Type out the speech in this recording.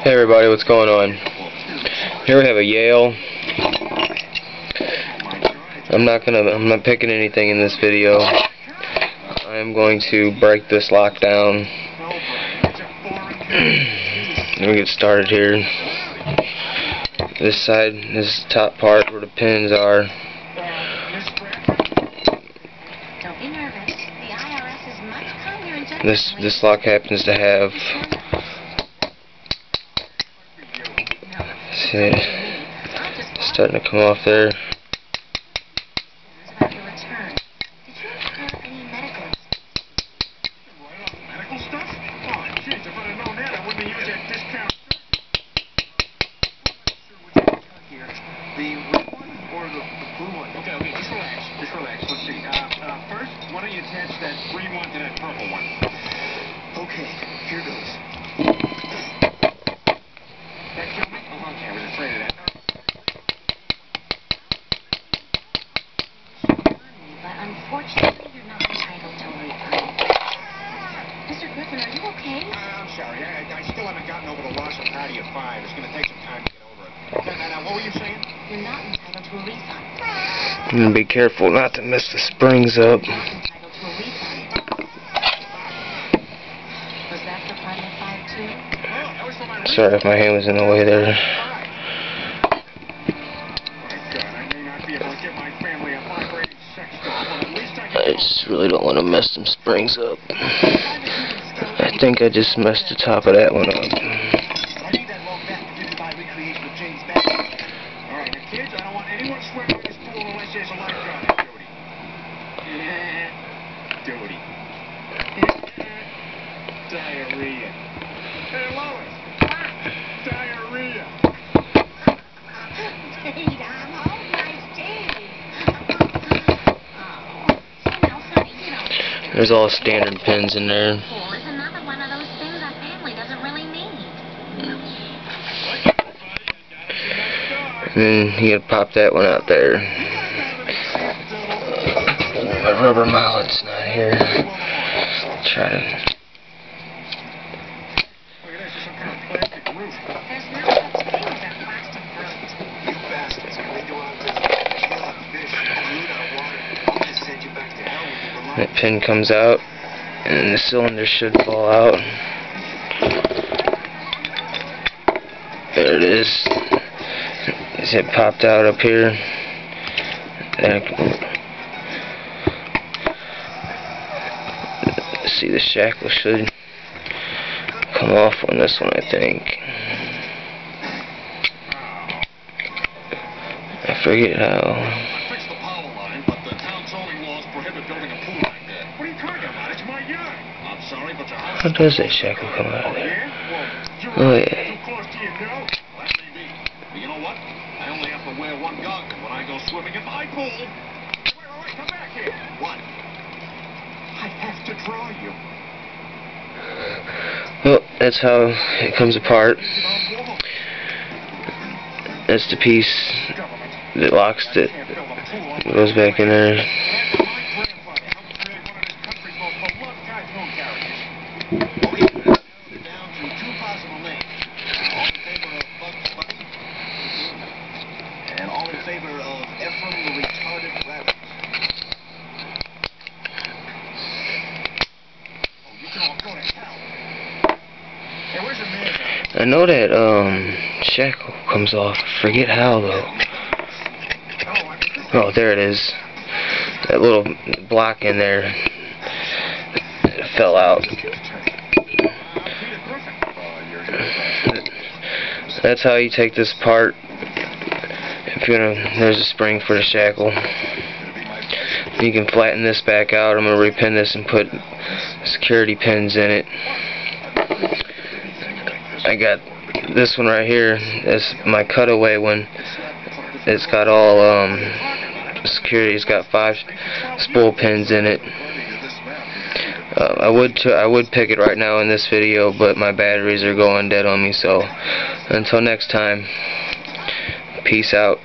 Hey everybody, what's going on? Here we have a Yale. I'm not picking anything in this video. I am going to break this lock down. Let me get started here. This side, this top part where the pins are. This lock happens to have, see it's starting to come off there. The red one or the blue one? Okay, just relax. Let's see. First, why don't you attach that green one to that purple one? Okay, here goes. That killed me? Okay, I was afraid of that. But unfortunately, you're not entitled to a refund. Mr. Griffin, are you okay? I'm sorry. I still haven't gotten over the loss of Patty of 5. It's going to take some time to get over it. Now, what were you saying? You're not entitled to a refund. I'm gonna be careful not to mess the springs up. You're not entitled to a refund. Was that for part of 5 too? That was for my Sorry if my hand was in the way there. I just really don't want to mess some springs up. I think I just messed the top of that one up. Kids, I don't want anyone swimming in this pool unless there's a lifeguard. Duty. Diarrhea. Hey, Lois. Diarrhea. Jade, I'm home. Nice Jade. There's all standard pins in there. It's another one of those things our family doesn't really need. And then you gotta pop that one out there. My rubber mallet's not here. Try to. There's no such thing as a plastic fruit. You bastards, when they go out there, kill a fish, pollute our water, we'll just send you back to hell with your reliance. That pin comes out, and the cylinder should fall out. There it is. It popped out up here. See, the shackle should come off on this one, I think. I forget how. I fixed the power line, but the town zoning laws prohibit building a pool like that. What are you talking about? It's my yard. I'm sorry, but your house. How does that shackle come out of there? Oh yeah. Too close to you, no? Well, that may be. But you know what? I only have to wear one goggle when I go swimming in my pool. Wait, come back here. What? I have to draw you. Well, that's how it comes apart. That's the piece that locks it. Goes back in there. All in favor of Ephraim the retarded rabbit. Oh, you can all go to hell. Hey, where's your man? I know that shackle comes off. I forget how though. Oh, there it is. That little block in there, it fell out. That's how you take this apart. If you're gonna, there's a spring for the shackle. You can flatten this back out. I'm gonna repin this and put security pins in it. I got this one right here. That's my cutaway one. It's got all security. It's got 5 spool pins in it. I would pick it right now in this video, but my batteries are going dead on me. So until next time, peace out.